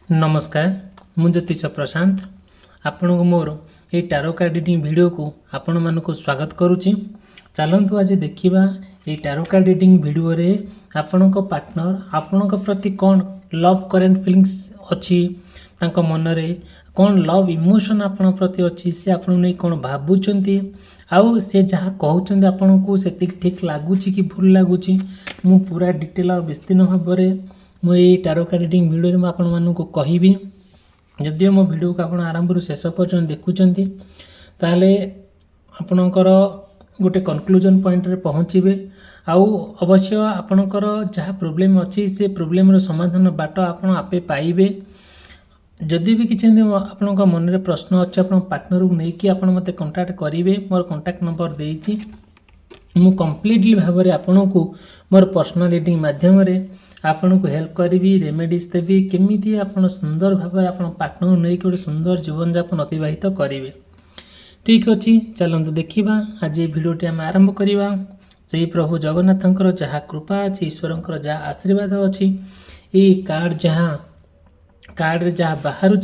नमस्कार मु ज्योतिष प्रशांत आपण को मोर ये टारो कार्ड रीडिंग वीडियो को आपण मानक स्वागत करुच्ची। चलतु आज देखा ये टारो कार्ड रीडिंग वीडियो रे आपण को पार्टनर आपण प्रति कौन लव करेंट फीलिंग्स अच्छी तांको मन रे कौन लव इमोशन आपण प्रति अच्छी से आपण नहीं कौन भावुंट आउ से जहाँ कहते आपण को से ठीक लगुच कि भूल लगुच मु पूरा डिटेल और विस्तीर्ण भाव में मुझे टारो कार्ड रीडिंग वीडियो में आपण मानक कहबी। जदिव मो वीडियो को आपण आरंभ शेष पर्यटन देखुंत ताले आपणकर गोटे कनक्लूजन पॉइंट रे पहुँचे आउ अवश्य आपणकर जहाँ प्रोब्लेम अच्छी से प्रोब्लेम रो समाधान बाट आपण आपे पाइबे। जदि भी किसी आपण मन में प्रश्न अच्छे आप पार्टनर को लेकिन आप मत कंटाक्ट करेंगे मोर कंटाक्ट नंबर देती मु कम्प्लीटली भाव में आपण को मोर पर्सनल रीडिंग मध्यम आपन को हेल्प करी रेमेडीज देवी केमी आप सुंदर भाव में आप पार्टनर नहीं गोटे सुंदर जीवन यापन अतिबाहित करेंगे। ठीक अच्छे चलते देखा आज ये भिडटी आम आरंभ करवा से प्रभु जगन्नाथ जहाँ कृपा अच्छी ईश्वर जहाँ आशीर्वाद अच्छी ये कार्ड जहाँ बाहर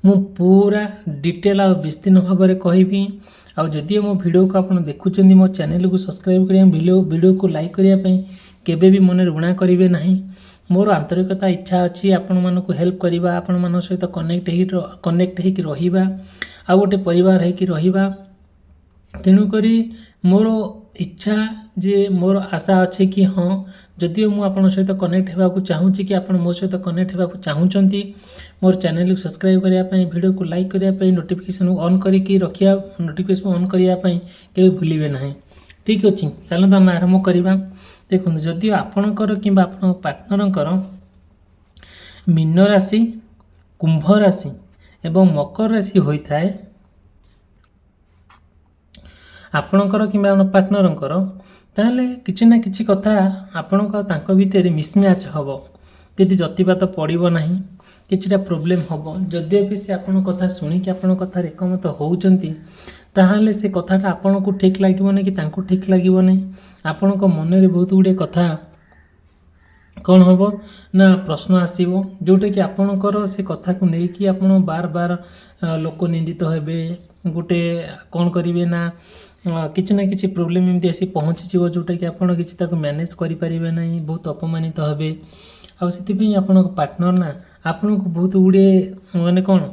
मु पूरा डिटेल और विस्तीर्ण भाव में कहबी। आउ जदि मो वीडियो को आप देखुं मो चैनल को सब्सक्राइब करें वीडियो को लाइक करने केबे भी मन ऋणा करेंगे ना। मोर आंतरिकता इच्छा अच्छी आपण मानक हेल्प करवा आपण मान सहित कनेक्ट होकर आ गोटे परिवार होकर तेणुक मोर इच्छा जे मोर आशा अच्छे कि हाँ जदिव मुझे आपन सहित कनेक्ट होगा चाहूँगी कि आप मो सहित कनेक्ट होगा चाहूँगी मोर चैनल को सब्सक्राइब करने वीडियो को लाइक करने नोटिफिकेशन ऑन करके रखिया नोटिफिकेशन ऑन करने के भूलिए ना। ठीक अच्छे चलते आम आरंभ करवा। देखो जदि आपणकर कि पार्टनर मीन राशि कुंभ राशि एवं मकर राशि होता है आपणकर कि पार्टनर ताले किसी ना किसी कथा आपण भितर मिसमैच हम यदि जतिपात पड़ो ना किछिटा प्रोब्लेम हम जदि भी से आपण कथा शुणिकी आपण कथा एकमत होउचंती ताहले से कथाटा आपण को ठीक लगे कि तांको ठीक लगे ना आपण मन में बहुत गुड़े कथा कौन हम ना प्रश्न आसो जोटा कि आपणकर से कथा को लेकिन आप बार बार लोक निंदित हेबे गोटे कौन करेंगे ना किसी ना कि प्रोब्लेम एमती आसी पहुँची जोटा कि आप मैनेज करें ना बहुत अपमानित हेबे आपाई आप पार्टनर ना आपन को बहुत गुड़े माने कौन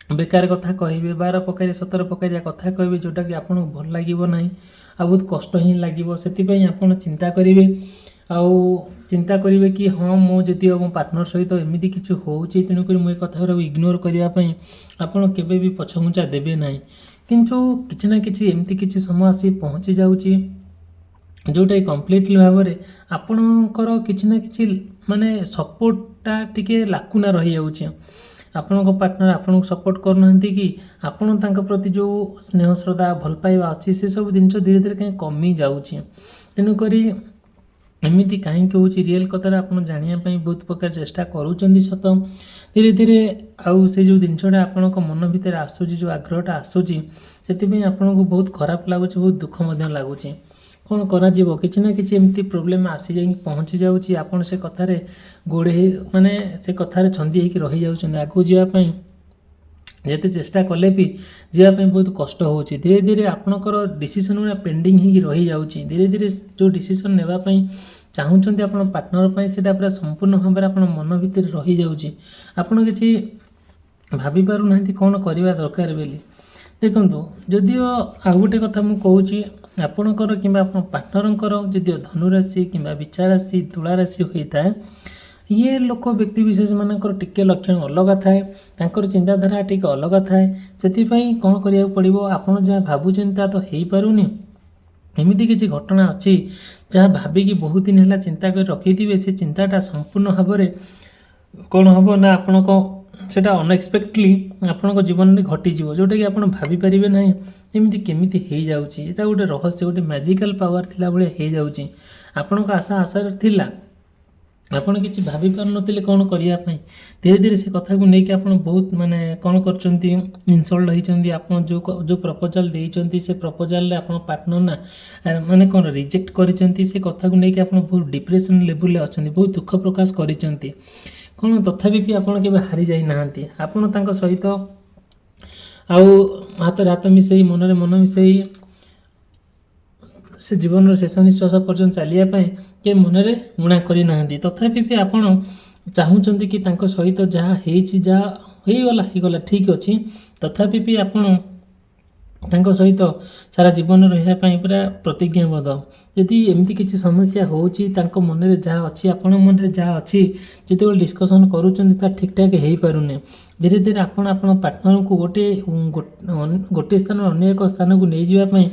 बेकार कथा कहे 12 प्रकार 17 प्रकार कथा कहे जोटा कि आपको भल लगे ना आ बहुत कष्ट ही लगे से आप चिंता करेंगे चिंता करेंगे कि हाँ मुझे मो पार्टनर सहित एमती किसी हो तेणुक मुझे कथा इग्नोर करने आपड़ के पछघुंचा देवे ना किंतु किसी ना कि एमती किसी समय आसी पहुँची जाऊँगी जोटा कम्प्लीटली भाव में आपणकर किसी ना कि माने सपोर्टटा टिके लाकुना रही जाऊँगी आपण पार्टनर आपन को सपोर्ट करना कि आपण तांका प्रति जो स्नेह श्रद्धा भल पाइबा अच्छी से सब जिन धीरे धीरे कहीं कमी जाऊँगी तेणुक एमती कहीं हो रियल कथा आप जानापी बहुत प्रकार चेष्टा करूँ सत धीरे धीरे आउ से जो जिनसा आपण मन भितर आसूँ जो आग्रहटा आसूँगी से आपन को बहुत खराब लगुच बहुत दुख लगुच कौन करा किसी ना कि एमती प्रोब्लेम आसी जा पहुँची जाऊँगी आपन से कथार गोड़े माने से कथार छंदी होकर रही जाऊँ आगू जावाई जिते चेष्टा कले भी जावाई बहुत कष्ट हो धीरे धीरे आपणकर डिसीजन गुड़ा पेंडिंग हो रही जाऊँगी धीरे धीरे जो डिसीजन नेबापी चाहूँगी आप पार्टनर से पूरा संपूर्ण भाव में आप मन भितर रही जाऊँगी आपड़ कि भाभी पारु ना कौन करवा दरकार बोली। देखो जदिव आ गोटे कथा मुझे कहूँ आपणकर कि पार्टनर जदि धनुराशि कि विचार राशि तुला राशि होता है ये लोक व्यक्ति विशेष मानकर टिके लक्षण अलग थाए तांकर चिंताधारा टिक अलग थाए से कौन करा पड़ो आपड़ जहाँ भावुं ता तो हो पारुनी एमती किसी घटना अच्छी जहाँ भाविकी बहुत दिन है चिंता कर रखी से चिंताटा संपूर्ण भाव में कौन हम ना आपण सेटा अनएक्सपेक्टली आपण जीवन में घटीज जोटा कि आप भाभी पारे ना एमती केमी हो जाऊँगी यहाँ गोटे रहस्य गोटे मैजिकल पावर थिला भाई हो जाऊँगी आपण आशा आशा थिला आपड़ कि भाभी पार नी कौन करने धीरे धीरे से कथा को लेकिन आप बहुत माने कौन कर इनसल्ट होती आप जो प्रपोजाल देते से प्रपोजाल आप पार्टनर ना माने कौन रिजेक्ट कर कथा को लेकिन आप बहुत डिप्रेशन लेवल अच्छा बहुत दुख प्रकाश कर କ'ଣ ତଥାପି ବି ଆପଣ କେବେ ହାରି ଯାଇନାହାନ୍ତି। ଆପଣ ତାଙ୍କ ସହିତ ଆଉ ହାତରେ ହାତ ମିଶାଇ ମନରେ ମନ ମିଶାଇ ସେ ଜୀବନର ଶେଷ ନିଶ୍ୱାସ ପର୍ଯ୍ୟନ୍ତ ଚାଲିବା ପାଇଁ କେ ମନରେ ମୁଣା କରିନାହାନ୍ତି। ତଥାପି ବି ଆପଣ ଚାହୁଁଛନ୍ତି କି ତାଙ୍କ ସହିତ ଯାହା ହେଇଛି, ଯାହା ହେଇଗଲା ଠିକ୍ ଅଛି, ତଥାପି ବି ଆପଣ ତାଙ୍କ ସହିତ ସାରା ଜୀବନ ରହିବା ପାଇଁ ପୁରା ପ୍ରତିଜ୍ଞାବଦ୍ଧ। ଯଦି ଏମିତି କିଛି ସମସ୍ୟା ହେଉଛି, ତାଙ୍କ ମନରେ ଯାହା ଅଛି, ଆପଣଙ୍କ ମନରେ ଯାହା ଅଛି, ଯେତେବେଳେ ଡିସ୍କସନ୍ କରୁଛନ୍ତି ତାହା ଠିକ୍ଠାକ୍ ହେଇପାରୁନି, ଧୀରେ ଧୀରେ ଆପଣ ଆପଣ ପାର୍ଟନରଙ୍କୁ ଗୋଟିଏ ସ୍ଥାନରୁ ଅନ୍ୟ ଏକ ସ୍ଥାନକୁ ନେଇଯିବା ପାଇଁ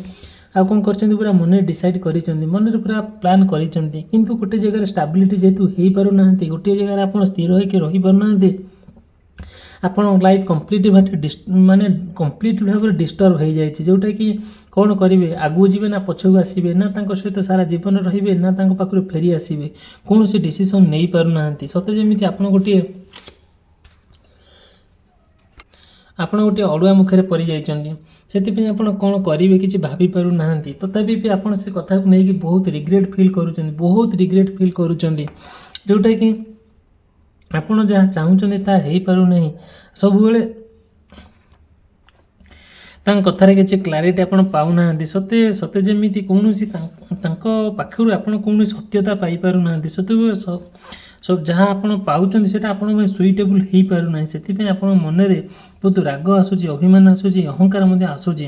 ଆଉ କ'ଣ କରିଛନ୍ତି, ପୁରା ମନରେ ଡିସାଇଡ଼୍ କରିଛନ୍ତି, ମନରେ ପୁରା ପ୍ଲାନ୍ କରିଛନ୍ତି। କିନ୍ତୁ ଗୋଟେ ଜାଗାରେ ଷ୍ଟାବିଲିଟି ଯେହେତୁ ହେଇପାରୁନାହାନ୍ତି, ଗୋଟିଏ ଜାଗାରେ ଆପଣ ସ୍ଥିର ହୋଇକି ରହିପାରୁନାହାନ୍ତି, ଆପଣ ଲାଇଫ୍ କମ୍ପ୍ଲିଟ୍ ଭାବରେ ଡିଷ୍ଟର୍ବ ହେଇଯାଇଛି। ଯେଉଁଟାକି କ'ଣ କରିବେ, ଆଗକୁ ଯିବେ ନା ପଛକୁ ଆସିବେ, ନା ତାଙ୍କ ସହିତ ସାରା ଜୀବନ ରହିବେ, ନା ତାଙ୍କ ପାଖରୁ ଫେରି ଆସିବେ, କୌଣସି ଡିସିସନ୍ ନେଇପାରୁନାହାନ୍ତି। ସତେ ଯେମିତି ଆପଣ ଗୋଟିଏ ଅଡ଼ୁଆ ମୁଖରେ ପଡ଼ିଯାଇଛନ୍ତି। ସେଥିପାଇଁ ଆପଣ କ'ଣ କରିବେ କିଛି ଭାବିପାରୁନାହାନ୍ତି। ତଥାପି ବି ଆପଣ ସେ କଥାକୁ ନେଇକି ବହୁତ ରିଗ୍ରେଟ୍ ଫିଲ୍ କରୁଛନ୍ତି, ଯେଉଁଟାକି ଆପଣ ଯାହା ଚାହୁଁଛନ୍ତି ତାହା ହେଇପାରୁନାହିଁ। ସବୁବେଳେ ତାଙ୍କ କଥାରେ କିଛି କ୍ଲାରିଟି ଆପଣ ପାଉନାହାନ୍ତି। ସତେ ଯେମିତି କୌଣସି ତାଙ୍କ ପାଖରୁ ଆପଣ କୌଣସି ସତ୍ୟତା ପାଇପାରୁନାହାନ୍ତି। ସେତେବେଳେ ଯାହା ଆପଣ ପାଉଛନ୍ତି ସେଇଟା ଆପଣଙ୍କ ପାଇଁ ସୁଇଟେବୁଲ୍ ହେଇପାରୁନାହିଁ। ସେଥିପାଇଁ ଆପଣଙ୍କ ମନରେ ବହୁତ ରାଗ ଆସୁଛି, ଅଭିମାନ ଆସୁଛି, ଅହଙ୍କାର ମଧ୍ୟ ଆସୁଛି।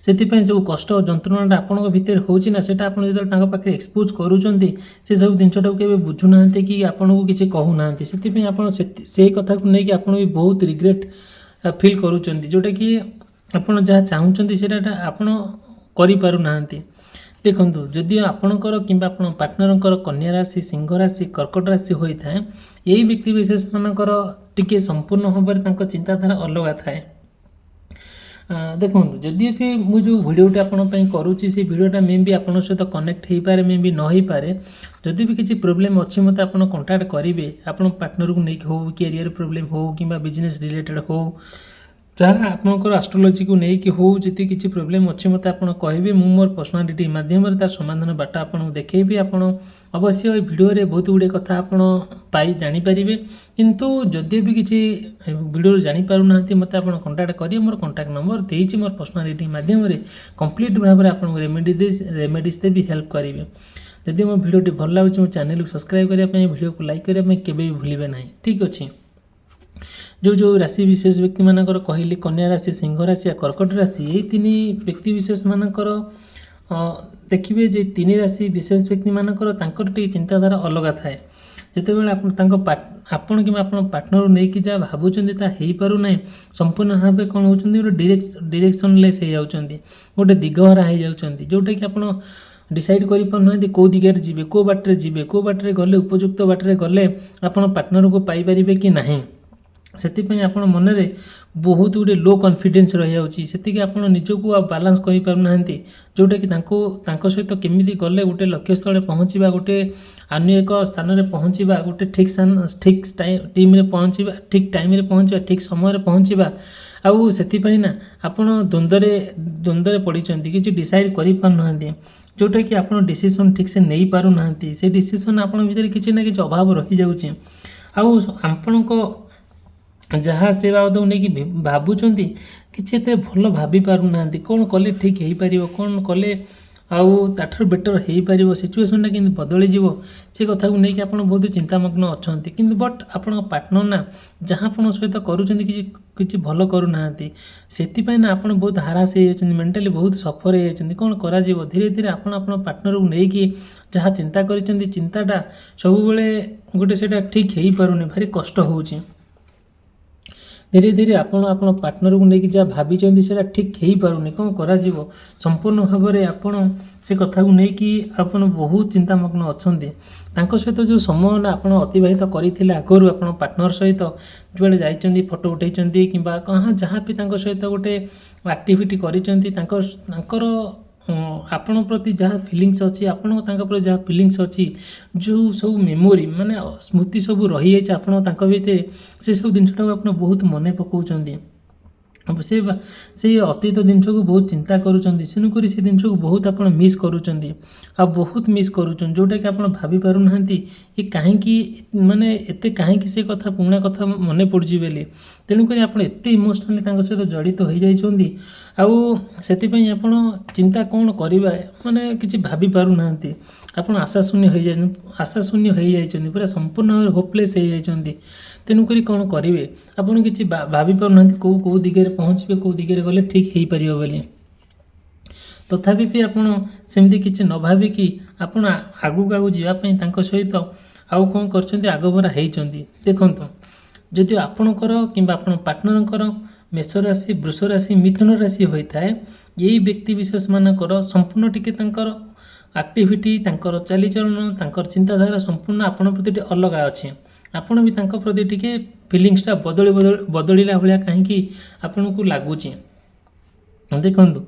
ସେଥିପାଇଁ ଯେଉଁ କଷ୍ଟ ଯନ୍ତ୍ରଣାଟା ଆପଣଙ୍କ ଭିତରେ ହେଉଛି ନା, ସେଇଟା ଆପଣ ଯେତେବେଳେ ତାଙ୍କ ପାଖରେ ଏକ୍ସପୋଜ୍ କରୁଛନ୍ତି, ସେସବୁ ଜିନିଷଟାକୁ କେବେ ବୁଝୁନାହାନ୍ତି କି ଆପଣଙ୍କୁ କିଛି କହୁନାହାନ୍ତି। ସେଥିପାଇଁ ଆପଣ ସେଇ କଥାକୁ ନେଇକି ଆପଣ ବି ବହୁତ ରିଗ୍ରେଟ୍ ଫିଲ୍ କରୁଛନ୍ତି, ଯେଉଁଟାକି ଆପଣ ଯାହା ଚାହୁଁଛନ୍ତି ସେଇଟା ଆପଣ କରିପାରୁନାହାନ୍ତି। ଦେଖନ୍ତୁ, ଯଦିଓ ଆପଣଙ୍କର କିମ୍ବା ଆପଣ ପାର୍ଟନରଙ୍କର କନ୍ୟା ରାଶି, ସିଂହ ରାଶି, କର୍କଟ ରାଶି ହୋଇଥାଏ, ଏହି ବ୍ୟକ୍ତିବିଶେଷମାନଙ୍କର ଟିକେ ସମ୍ପୂର୍ଣ୍ଣ ଭାବରେ ତାଙ୍କ ଚିନ୍ତାଧାରା ଅଲଗା ଥାଏ। ଦେଖନ୍ତୁ, ଯଦି ବି ମୁଁ ଯେଉଁ ଭିଡ଼ିଓଟି ଆପଣଙ୍କ ପାଇଁ କରୁଛି, ସେ ଭିଡ଼ିଓଟା ମେ ବି ଆପଣଙ୍କ ସହିତ କନେକ୍ଟ ହେଇପାରେ, ମେ ବି ନ ହେଇପାରେ। ଯଦି ବି କିଛି ପ୍ରୋବ୍ଲେମ୍ ଅଛି, ମୋତେ ଆପଣ କଣ୍ଟାକ୍ଟ କରିବେ। ଆପଣ ପାର୍ଟନରକୁ ନେଇକି ହେଉ, କ୍ୟାରିୟର ପ୍ରୋବ୍ଲେମ୍ ହେଉ, କିମ୍ବା ବିଜନେସ୍ ରିଲେଟେଡ଼୍ ହେଉ, ଯାହା ଆପଣଙ୍କର ଆଷ୍ଟ୍ରୋଲୋଜିକୁ ନେଇକି ହେଉ, ଯଦି କିଛି ପ୍ରୋବ୍ଲେମ୍ ଅଛି ମୋତେ ଆପଣ କହିବେ। ମୁଁ ମୋର ପର୍ସନାଲିଟି ମାଧ୍ୟମରେ ତାର ସମାଧାନ ବାଟ ଆପଣଙ୍କୁ ଦେଖେଇବି। ଆପଣ ଅବଶ୍ୟ ଏ ଭିଡ଼ିଓରେ ବହୁତ ଗୁଡ଼ିଏ କଥା ଆପଣ ଜାଣିପାରିବେ। କିନ୍ତୁ ଯଦି ବି କିଛି ଭିଡ଼ିଓରୁ ଜାଣିପାରୁନାହାନ୍ତି, ମୋତେ ଆପଣ କଣ୍ଟାକ୍ଟ କରିବେ। ମୋର କଣ୍ଟାକ୍ଟ ନମ୍ବର ଦେଇଛି। ମୋର ପର୍ସନାଲିଟି ମାଧ୍ୟମରେ କମ୍ପ୍ଲିଟ୍ ଭାବରେ ଆପଣଙ୍କୁ ରେମେଡ଼ିଜ୍ ଦେବି, ହେଲ୍ପ କରିବି। ଯଦି ମୋ ଭିଡ଼ିଓଟି ଭଲ ଲାଗୁଛି, ମୋ ଚ୍ୟାନେଲକୁ ସବସ୍କ୍ରାଇବ୍ କରିବା ପାଇଁ, ଭିଡ଼ିଓକୁ ଲାଇକ୍ କରିବା ପାଇଁ କେବେ ବି ଭୁଲିବେ ନାହିଁ। ଠିକ୍ ଅଛି। ଯେଉଁ ରାଶି ବିଶେଷ ବ୍ୟକ୍ତିମାନଙ୍କର କହିଲି, କନ୍ୟା ରାଶି, ସିଂହ ରାଶି, କର୍କଟ ରାଶି, ଏହି ତିନି ବ୍ୟକ୍ତି ବିଶେଷମାନଙ୍କର ଦେଖିବେ ଯେ ତିନି ରାଶି ବିଶେଷ ବ୍ୟକ୍ତିମାନଙ୍କର ତାଙ୍କର ଟିକେ ଚିନ୍ତାଧାରା ଅଲଗା ଥାଏ। ଯେତେବେଳେ ଆପଣ କିମ୍ବା ଆପଣ ପାର୍ଟନରକୁ ନେଇକି ଯାହା ଭାବୁଛନ୍ତି ତାହା ହେଇପାରୁନାହିଁ, ସମ୍ପୂର୍ଣ୍ଣ ଭାବେ କ'ଣ ହେଉଛନ୍ତି, ଗୋଟେ ଡିରେକ୍ସନଲେସ୍ ହେଇଯାଉଛନ୍ତି, ଗୋଟେ ଦିଗହରା ହେଇଯାଉଛନ୍ତି, ଯେଉଁଟାକି ଆପଣ ଡିସାଇଡ଼୍ କରିପାରୁନାହାନ୍ତି କେଉଁ ଦିଗରେ ଯିବେ, କେଉଁ ବାଟରେ ଗଲେ, ଉପଯୁକ୍ତ ବାଟରେ ଗଲେ ଆପଣ ପାର୍ଟନରକୁ ପାଇପାରିବେ କି ନାହିଁ। ସେଥିପାଇଁ ଆପଣ ମନରେ ବହୁତ ଗୁଡ଼ିଏ ଲୋ କନଫିଡେନ୍ସ ରହିଯାଉଛି। ସେତିକି ଆପଣ ନିଜକୁ ଆଉ ବାଲାନ୍ସ କରିପାରୁନାହାନ୍ତି, ଯେଉଁଟାକି ତାଙ୍କ ସହିତ କେମିତି ଗଲେ ଗୋଟେ ଲକ୍ଷ୍ୟସ୍ଥଳରେ ପହଞ୍ଚିବା, ଗୋଟେ ଅନ୍ୟ ଏକ ସ୍ଥାନରେ ପହଞ୍ଚିବା, ଗୋଟେ ଠିକ୍ ଟାଇମ୍ରେ ପହଞ୍ଚିବା, ଠିକ୍ ସମୟରେ ପହଞ୍ଚିବା। ଆଉ ସେଥିପାଇଁ ନା ଆପଣ ଦ୍ୱନ୍ଦ୍ୱରେ ପଡ଼ିଛନ୍ତି, କିଛି ଡିସାଇଡ଼୍ କରିପାରୁନାହାନ୍ତି, ଯେଉଁଟାକି ଆପଣ ଡିସିସନ୍ ଠିକ୍ସେ ନେଇପାରୁନାହାନ୍ତି। ସେ ଡିସିସନ୍ ଆପଣଙ୍କ ଭିତରେ କିଛି ନା କିଛି ଅଭାବ ରହିଯାଉଛି। ଆଉ ଆପଣଙ୍କ ଯାହା ସେ ବାବଦକୁ ନେଇକି ଭାବୁଛନ୍ତି, କିଛି ଏତେ ଭଲ ଭାବି ପାରୁନାହାନ୍ତି। କ'ଣ କଲେ ଠିକ୍ ହେଇପାରିବ, କ'ଣ କଲେ ଆଉ ତାଠାରୁ ବେଟର୍ ହେଇପାରିବ, ସିଚୁଏସନ୍ଟା କେମିତି ବଦଳିଯିବ, ସେ କଥାକୁ ନେଇକି ଆପଣ ବହୁତ ଚିନ୍ତାମଗ୍ନ ଅଛନ୍ତି। କିନ୍ତୁ ଆପଣଙ୍କ ପାର୍ଟନର ନା ଯାହା ଆପଣଙ୍କ ସହିତ କରୁଛନ୍ତି କିଛି ଭଲ କରୁନାହାନ୍ତି। ସେଥିପାଇଁ ନା ଆପଣ ବହୁତ ହାରାସ ହେଇଯାଇଛନ୍ତି, ମେଣ୍ଟାଲି ବହୁତ ସଫର ହେଇଯାଇଛନ୍ତି। କ'ଣ କରାଯିବ? ଧୀରେ ଧୀରେ ଆପଣ ପାର୍ଟନରକୁ ନେଇକି ଯାହା ଚିନ୍ତା କରିଛନ୍ତି, ଚିନ୍ତାଟା ସବୁବେଳେ ସେଇଟା ଠିକ୍ ହେଇପାରୁନି, ଭାରି କଷ୍ଟ ହେଉଛି। ଧୀରେ ଧୀରେ ଆପଣ ପାର୍ଟନରକୁ ନେଇକି ଯାହା ଭାବିଛନ୍ତି ସେଇଟା ଠିକ୍ ହେଇପାରୁନି, କ'ଣ କରାଯିବ? ସମ୍ପୂର୍ଣ୍ଣ ଭାବରେ ଆପଣ ସେ କଥାକୁ ନେଇକି ଆପଣ ବହୁତ ଚିନ୍ତାମଗ୍ନ ଅଛନ୍ତି। ତାଙ୍କ ସହିତ ଯେଉଁ ସମୟଟା ଆପଣ ଅତିବାହିତ କରିଥିଲେ ଆଗରୁ, ଆପଣ ପାର୍ଟନର ସହିତ ଯୁଆଡ଼େ ଯାଇଛନ୍ତି, ଫଟୋ ଉଠାଇଛନ୍ତି, କିମ୍ବା ଯାହା ବି ତାଙ୍କ ସହିତ ଗୋଟେ ଆକ୍ଟିଭିଟି କରିଛନ୍ତି, ତାଙ୍କର ଆପଣଙ୍କ ପ୍ରତି ଯାହା ଫିଲିଙ୍ଗସ୍ ଅଛି, ଆପଣଙ୍କ ତାଙ୍କ ପ୍ରତି ଯାହା ଫିଲିଙ୍ଗସ୍ ଅଛି, ଯେଉଁ ସବୁ ମେମୋରି ସ୍ମୃତି ସବୁ ରହିଯାଇଛି ଆପଣ ତାଙ୍କ ଭିତରେ, ସେସବୁ ଜିନିଷଟାକୁ ଆପଣ ବହୁତ ମନେ ପକାଉଛନ୍ତି। ସେ ସେଇ ଅତୀତ ଜିନିଷକୁ ବହୁତ ଚିନ୍ତା କରୁଛନ୍ତି, ତେଣୁକରି ସେ ଜିନିଷକୁ ବହୁତ ଆପଣ ମିସ୍ କରୁଛନ୍ତି, ଆଉ ବହୁତ ମିସ୍ କରୁଛନ୍ତି, ଯେଉଁଟାକି ଆପଣ ଭାବି ପାରୁନାହାନ୍ତି ଏ କାହିଁକି ମାନେ ଏତେ କାହିଁକି ସେ କଥା ପୁରୁଣା କଥା ମନେ ପଡ଼ୁଛି ବୋଲି। ତେଣୁକରି ଆପଣ ଏତେ ଇମୋସନାଲି ତାଙ୍କ ସହିତ ଜଡ଼ିତ ହୋଇଯାଇଛନ୍ତି, ଆଉ ସେଥିପାଇଁ ଆପଣ ଚିନ୍ତା କ'ଣ କରିବା ମାନେ କିଛି ଭାବି ପାରୁନାହାନ୍ତି। ଆପଣ ଆଶାଶୂନ୍ୟ ହୋଇଯାଇଛନ୍ତି, ପୁରା ସମ୍ପୂର୍ଣ୍ଣ ଭାବରେ ହୋପଲେସ୍ ହୋଇଯାଇଛନ୍ତି। ତେଣୁକରି କ'ଣ କରିବେ ଆପଣ କିଛି ଭାବି ପାରୁନାହାନ୍ତି କେଉଁ ଦିଗରେ ପହଞ୍ଚିବେ, କେଉଁ ଦିଗରେ ଗଲେ ଠିକ୍ ହୋଇପାରିବ ବୋଲି। ତଥାପି ବି ଆପଣ ସେମିତି କିଛି ନ ଭାବିକି ଆପଣ ଆଗକୁ ଯିବା ପାଇଁ ତାଙ୍କ ସହିତ ଆଉ କ'ଣ କରିଛନ୍ତି, ଆଗଭରା ହେଇଛନ୍ତି। ଦେଖନ୍ତୁ, ଯଦି ଆପଣଙ୍କର କିମ୍ବା ଆପଣ ପାର୍ଟନରଙ୍କର ମେଷ ରାଶି, ବୃଷ ରାଶି, ମିଥୁନ ରାଶି ହୋଇଥାଏ, ଏଇ ବ୍ୟକ୍ତି ବିଶେଷମାନଙ୍କର ସମ୍ପୂର୍ଣ୍ଣ ଟିକେ ତାଙ୍କର ଆକ୍ଟିଭିଟି, ତାଙ୍କର ଚାଲିଚଳନ, ତାଙ୍କର ଚିନ୍ତାଧାରା ସମ୍ପୂର୍ଣ୍ଣ ଆପଣଙ୍କ ପ୍ରତି ଟିକେ ଅଲଗା ଅଛି। ଆପଣ ବି ତାଙ୍କ ପ୍ରତି ଟିକେ ଫିଲିଙ୍ଗସଟା ବଦଳିଲା ଭଳିଆ କାହିଁକି ଆପଣଙ୍କୁ ଲାଗୁଛି। ଦେଖନ୍ତୁ,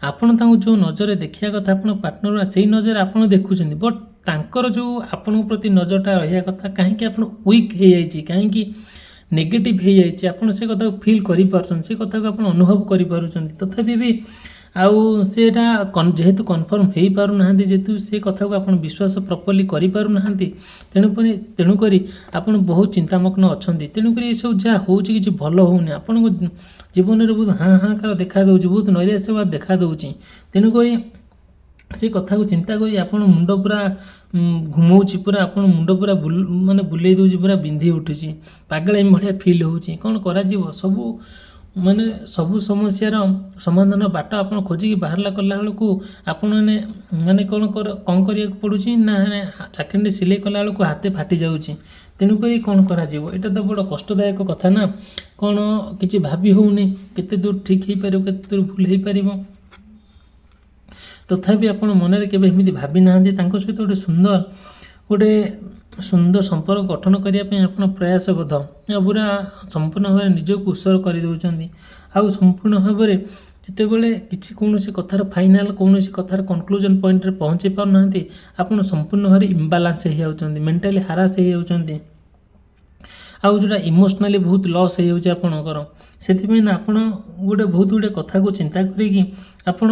ଆପଣ ତାଙ୍କୁ ଯେଉଁ ନଜରରେ ଦେଖିବା କଥା ଆପଣ ପାର୍ଟନର, ସେଇ ନଜରରେ ଆପଣ ଦେଖୁଛନ୍ତି, ବଟ୍ ତାଙ୍କର ଯେଉଁ ଆପଣଙ୍କ ପ୍ରତି ନଜରଟା ରହିବା କଥା, କାହିଁକି ଆପଣ ୱିକ୍ ହେଇଯାଇଛି, କାହିଁକି ନେଗେଟିଭ୍ ହେଇଯାଇଛି, ଆପଣ ସେ କଥାକୁ ଫିଲ୍ କରିପାରୁଛନ୍ତି, ସେ କଥାକୁ ଆପଣ ଅନୁଭବ କରିପାରୁଛନ୍ତି। ତଥାପି ବି ଆଉ ସେଇଟା ଯେହେତୁ କନଫର୍ମ ହେଇପାରୁନାହାନ୍ତି, ଯେହେତୁ ସେ କଥାକୁ ଆପଣ ବିଶ୍ୱାସ ପ୍ରପରଲି କରିପାରୁନାହାନ୍ତି, ତେଣୁକରି ଆପଣ ବହୁତ ଚିନ୍ତାମଗ୍ନ ଅଛନ୍ତି। ତେଣୁକରି ଏସବୁ ଯାହା ହେଉଛି କିଛି ଭଲ ହେଉନି, ଆପଣଙ୍କ ଜୀବନରେ ବହୁତ ହାହାକାର ଦେଖାଦେଉଛି, ବହୁତ ନୈରାଶ୍ୟବାଦ ଦେଖାଦେଉଛି। ତେଣୁକରି ସେ କଥାକୁ ଚିନ୍ତା କରି ଆପଣ ମୁଣ୍ଡ ପୁରା ଘୁମଉଛି, ପୁରା ଆପଣ ମୁଣ୍ଡ ପୁରା ମାନେ ବୁଲେଇ ଦେଉଛି, ପୁରା ବିନ୍ଧି ଉଠୁଛି, ପାଗଳାମି ଭଳିଆ ଫିଲ୍ ହେଉଛି। କ'ଣ କରାଯିବ, ସବୁ ସମସ୍ୟାର ସମାଧାନ ବାଟ ଆପଣ ଖୋଜିକି ବାହାରିଲା କଲା ବେଳକୁ ଆପଣ ମାନେ କ'ଣ କରିବାକୁ ପଡ଼ୁଛି ନା, ଚାକିରିରେ ସିଲେଇ କଲା ବେଳକୁ ହାତେ ଫାଟି ଯାଉଛି। ତେଣୁକରି କ'ଣ କରାଯିବ, ଏଇଟା ତ ବଡ଼ କଷ୍ଟଦାୟକ କଥା ନା। କ'ଣ କିଛି ଭାବି ହେଉନି, କେତେ ଦୂର ଠିକ୍ ହେଇପାରିବ, କେତେ ଦୂର ଭୁଲ ହେଇପାରିବ। ତଥାପି ଆପଣ ମନରେ କେବେ ଏମିତି ଭାବି ନାହାନ୍ତି ତାଙ୍କ ସହିତ ଗୋଟେ ସୁନ୍ଦର ସମ୍ପର୍କ ଗଠନ କରିବା ପାଇଁ ଆପଣ ପ୍ରୟାସବଦ୍ଧ, ପୁରା ସମ୍ପୂର୍ଣ୍ଣ ଭାବରେ ନିଜକୁ ଉତ୍ସର୍ଗ କରିଦେଉଛନ୍ତି। ଆଉ ସମ୍ପୂର୍ଣ୍ଣ ଭାବରେ ଯେତେବେଳେ କୌଣସି କଥାର ଫାଇନାଲ୍, କୌଣସି କଥାର କନକ୍ଲୁଜନ୍ ପଏଣ୍ଟରେ ପହଞ୍ଚି ପାରୁନାହାନ୍ତି, ଆପଣ ସମ୍ପୂର୍ଣ୍ଣ ଭାବରେ ଇମ୍ବାଲାନ୍ସ ହେଇଯାଉଛନ୍ତି, ମେଣ୍ଟାଲି ହାରାସ ହେଇଯାଉଛନ୍ତି, ଆଉ ଯେଉଁଟା ଇମୋସନାଲି ବହୁତ ଲସ୍ ହେଇଯାଉଛି ଆପଣଙ୍କର। ସେଥିପାଇଁ ନା ଆପଣ ବହୁତ ଗୁଡ଼ିଏ କଥାକୁ ଚିନ୍ତା କରିକି ଆପଣ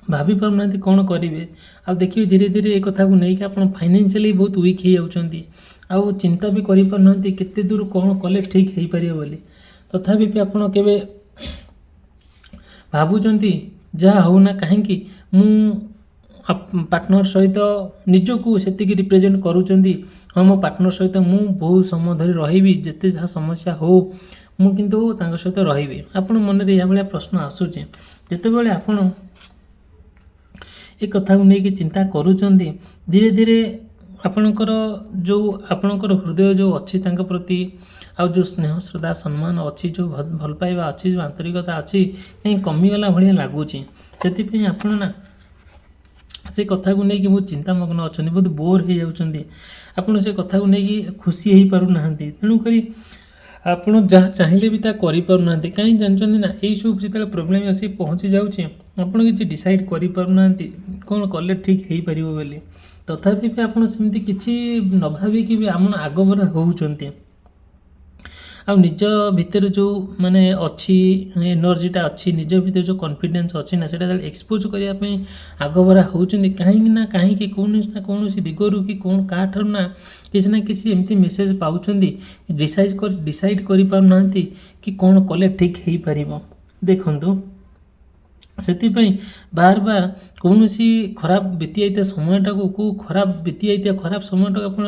ଭାବି ପାରୁନାହାନ୍ତି କ'ଣ କରିବେ। ଆଉ ଦେଖିବେ ଧୀରେ ଧୀରେ ଏ କଥାକୁ ନେଇକି ଆପଣ ଫାଇନାନ୍ସିଆଲି ବହୁତ ୱିକ୍ ହେଇଯାଉଛନ୍ତି, ଆଉ ଚିନ୍ତା ବି କରିପାରୁନାହାନ୍ତି କେତେ ଦୂର କ'ଣ କଲେ ଠିକ୍ ହେଇପାରିବ ବୋଲି। ତଥାପି ବି ଆପଣ କେବେ ଭାବୁଛନ୍ତି ଯାହା ହେଉନା କାହିଁକି ମୁଁ ପାର୍ଟନର ସହିତ ନିଜକୁ ସେତିକି ରିପ୍ରେଜେଣ୍ଟ କରୁଛନ୍ତି, ହଁ ମୋ ପାର୍ଟନର ସହିତ ମୁଁ ବହୁତ ସମୟ ଧରି ରହିବି, ଯେତେ ଯାହା ସମସ୍ୟା ହେଉ ମୁଁ କିନ୍ତୁ ତାଙ୍କ ସହିତ ରହିବି। ଆପଣ ମନରେ ଏଭଳିଆ ପ୍ରଶ୍ନ ଆସୁଛି। ଯେତେବେଳେ ଆପଣ ଏ କଥାକୁ ନେଇକି ଚିନ୍ତା କରୁଛନ୍ତି, ଧୀରେ ଧୀରେ ଆପଣଙ୍କର ହୃଦୟ ଯେଉଁ ଅଛି ତାଙ୍କ ପ୍ରତି, ଆଉ ଯେଉଁ ସ୍ନେହ ଶ୍ରଦ୍ଧା ସମ୍ମାନ ଅଛି, ଯେଉଁ ଭଲ ପାଇବା ଅଛି, ଯେଉଁ ଆନ୍ତରିକତା ଅଛି, କାହିଁ କମିଗଲା ଭଳିଆ ଲାଗୁଛି। ସେଥିପାଇଁ ଆପଣ ନା ସେ କଥାକୁ ନେଇକି ବହୁତ ଚିନ୍ତାମଗ୍ନ ଅଛନ୍ତି, ବହୁତ ବୋର୍ ହେଇଯାଉଛନ୍ତି, ଆପଣ ସେ କଥାକୁ ନେଇକି ଖୁସି ହେଇପାରୁନାହାନ୍ତି। ତେଣୁକରି ଆପଣ ଯାହା ଚାହିଁଲେ ବି ତାହା କରିପାରୁନାହାନ୍ତି। କାହିଁ ଜାଣିଛନ୍ତି ନା, ଏଇସବୁ ଯେତେବେଳେ ପ୍ରୋବ୍ଲେମ୍ ଆସି ପହଞ୍ଚି ଯାଉଛି, ଆପଣ କିଛି ଡିସାଇଡ଼୍ କରିପାରୁନାହାନ୍ତି କ'ଣ କଲେ ଠିକ୍ ହେଇପାରିବ ବୋଲି। ତଥାପି ବି ଆପଣ ସେମିତି କିଛି ନ ଭାବିକି ବି ଆପଣ ଆଗଭରା ହେଉଛନ୍ତି, ଆଉ ନିଜ ଭିତରେ ଯେଉଁ ଅଛି ଏନର୍ଜିଟା ଅଛି, ନିଜ ଭିତରେ ଯେଉଁ କନଫିଡେନ୍ସ ଅଛି ନା, ସେଇଟା ଯେତେବେଳେ ଏକ୍ସପୋଜ୍ କରିବା ପାଇଁ ଆଗଭରା ହେଉଛନ୍ତି, କାହିଁକି କୌଣସି ନା କୌଣସି ଦିଗରୁ କି କାହାଠାରୁ ନା କିଛି ଏମିତି ମେସେଜ୍ ପାଉଛନ୍ତି, ଡିସାଇଡ଼୍ କରିପାରୁନାହାନ୍ତି କି କ'ଣ କଲେ ଠିକ୍ ହେଇପାରିବ। ଦେଖନ୍ତୁ, ସେଥିପାଇଁ ବାର କୌଣସି ଖରାପ ବିତିଯାଇଥିବା ସମୟଟାକୁ ଆପଣ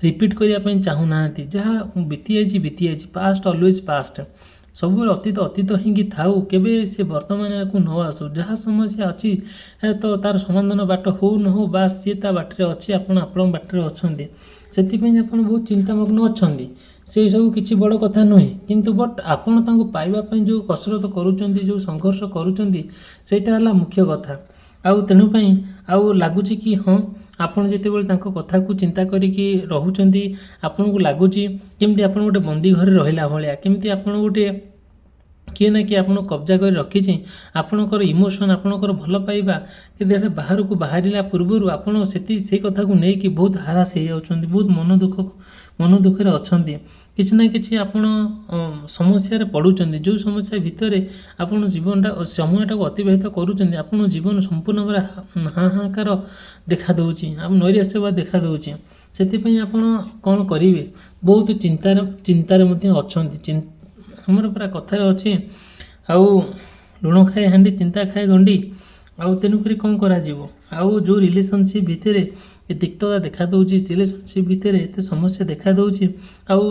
ରିପିଟ୍ କରିବା ପାଇଁ ଚାହୁଁନାହାନ୍ତି। ଯାହା ବିତିଯାଇଛି, ପାଷ୍ଟ ଅଲୱେଜ୍ ପାଷ୍ଟ। ସବୁବେଳେ ଅତୀତ ହେଇକି ଥାଉ, କେବେ ସେ ବର୍ତ୍ତମାନକୁ ନ ଆସୁ। ଯାହା ସମସ୍ୟା ଅଛି ତ ତାର ସମାଧାନ ବାଟ ହଉ ନ ହଉ, ବାସ୍ ସିଏ ତା ବାଟରେ ଅଛି, ଆପଣ ଆପଣଙ୍କ ବାଟରେ ଅଛନ୍ତି। ସେଥିପାଇଁ ଆପଣ ବହୁତ ଚିନ୍ତାମଗ୍ନ ଅଛନ୍ତି। ସେସବୁ କିଛି ବଡ଼ କଥା ନୁହେଁ, କିନ୍ତୁ ଆପଣ ତାଙ୍କୁ ପାଇବା ପାଇଁ ଯେଉଁ କସରତ କରୁଛନ୍ତି, ଯେଉଁ ସଂଘର୍ଷ କରୁଛନ୍ତି, ସେଇଟା ହେଲା ମୁଖ୍ୟ କଥା। ଆଉ ତେଣୁ ପାଇଁ ଆଉ ଲାଗୁଛି କି ହଁ, ଆପଣ ଯେତେବେଳେ ତାଙ୍କ କଥାକୁ ଚିନ୍ତା କରିକି ରହୁଛନ୍ତି, ଆପଣଙ୍କୁ ଲାଗୁଛି କେମିତି ଆପଣ ଗୋଟେ ବନ୍ଦୀ ଘରେ ରହିଲା ଭଳିଆ, କେମିତି ଆପଣ କିଏ ନା କିଏ ଆପଣଙ୍କୁ କବ୍ଜା କରି ରଖିଛି। ଆପଣଙ୍କର ଇମୋସନ୍, ଆପଣଙ୍କର ଭଲ ପାଇବା କିନ୍ତୁ ଏଇଟା ବାହାରକୁ ବାହାରିଲା ପୂର୍ବରୁ ଆପଣ ସେଇ କଥାକୁ ନେଇକି ବହୁତ ହାରାସ ହେଇଯାଉଛନ୍ତି, ବହୁତ ମନ ଦୁଃଖରେ ଅଛନ୍ତି, କିଛି ନା କିଛି ଆପଣ ସମସ୍ୟାରେ ପଡ଼ୁଛନ୍ତି, ଯେଉଁ ସମସ୍ୟା ଭିତରେ ଆପଣ ଜୀବନଟା ସମୟଟାକୁ ଅତିବାହିତ କରୁଛନ୍ତି, ଆପଣଙ୍କ ଜୀବନ ସମ୍ପୂର୍ଣ୍ଣ ଭାବରେ ହାହାକାର ଦେଖାଦେଉଛି, ନୈରାଶ୍ୟବାଦ ଦେଖାଦେଉଛି। ସେଥିପାଇଁ ଆପଣ କ'ଣ କରିବେ? ବହୁତ ଚିନ୍ତାରେ ମଧ୍ୟ ଅଛନ୍ତି। ଆମର ପୁରା କଥାରେ ଅଛି, ଆଉ ଲୁଣ ଖାଏ ହାଣ୍ଡି ଚିନ୍ତା ଖାଏ ଗଣ୍ଡି। ଆଉ ତେଣୁକରି କ'ଣ କରାଯିବ? ଆଉ ଯେଉଁ ରିଲେସନସିପ୍ ଭିତରେ ତିକ୍ତତା ଦେଖାଦେଉଛି, ରିଲେସନସିପ୍ ଭିତରେ ଏତେ ସମସ୍ୟା ଦେଖାଦେଉଛି, ଆଉ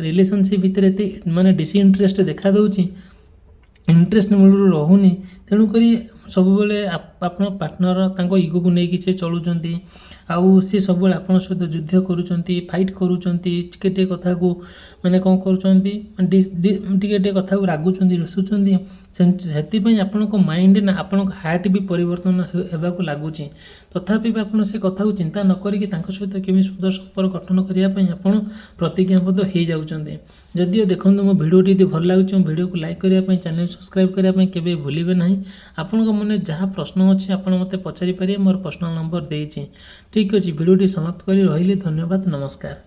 ରିଲେସନସିପ୍ ଭିତରେ ଏତେ ମାନେ ଡିସଇଣ୍ଟରେଷ୍ଟ ଦେଖାଦେଉଛି, ଇଣ୍ଟରେଷ୍ଟ ମୂଳରୁ ରହୁନି। ତେଣୁକରି ସବୁବେଳେ ଆପଣ ପାର୍ଟନର ତାଙ୍କ ଇଗୋକୁ ନେଇକି ସେ ଚଳୁଛନ୍ତି, ଆଉ ସେ ସବୁବେଳେ ଆପଣଙ୍କ ସହିତ ଯୁଦ୍ଧ କରୁଛନ୍ତି, ଫାଇଟ୍ କରୁଛନ୍ତି, ଟିକେ ଟିକେ କଥାକୁ ମାନେ କ'ଣ କରୁଛନ୍ତି, ଟିକେ ଟିକେ କଥାକୁ ରାଗୁଛନ୍ତି, ରୁଷୁଛନ୍ତି। ସେଥିପାଇଁ ଆପଣଙ୍କ ମାଇଣ୍ଡ ନା ଆପଣଙ୍କ ହାର୍ଟ ବି ପରିବର୍ତ୍ତନ ହେବାକୁ ଲାଗୁଛି। ତଥାପି ବି ଆପଣ ସେ କଥାକୁ ଚିନ୍ତା ନ କରିକି ତାଙ୍କ ସହିତ କେମିତି ସୁନ୍ଦର ସମ୍ପର୍କ ଗଠନ କରିବା ପାଇଁ ଆପଣ ପ୍ରତିଜ୍ଞାବଦ୍ଧ ହେଇଯାଉଛନ୍ତି। ଯଦିଓ ଦେଖନ୍ତୁ, ମୋ ଭିଡ଼ିଓଟି ଯଦି ଭଲ ଲାଗୁଛି, ମୋ ଭିଡ଼ିଓକୁ ଲାଇକ୍ କରିବା ପାଇଁ, ଚ୍ୟାନେଲ୍ ସବସ୍କ୍ରାଇବ୍ କରିବା ପାଇଁ କେବେ ଭୁଲିବେ ନାହିଁ। ଆପଣଙ୍କ ମନରେ ଯାହା ପ୍ରଶ୍ନ ଅଛି ଆପଣ ମୋତେ ପଚାରିପାରିବେ, ମୋର ପର୍ସନାଲ୍ ନମ୍ବର ଦେଇଛି। ଠିକ୍ ଅଛି, ଭିଡ଼ିଓଟି ସମାପ୍ତ କରି ରହିଲି। ଧନ୍ୟବାଦ, ନମସ୍କାର।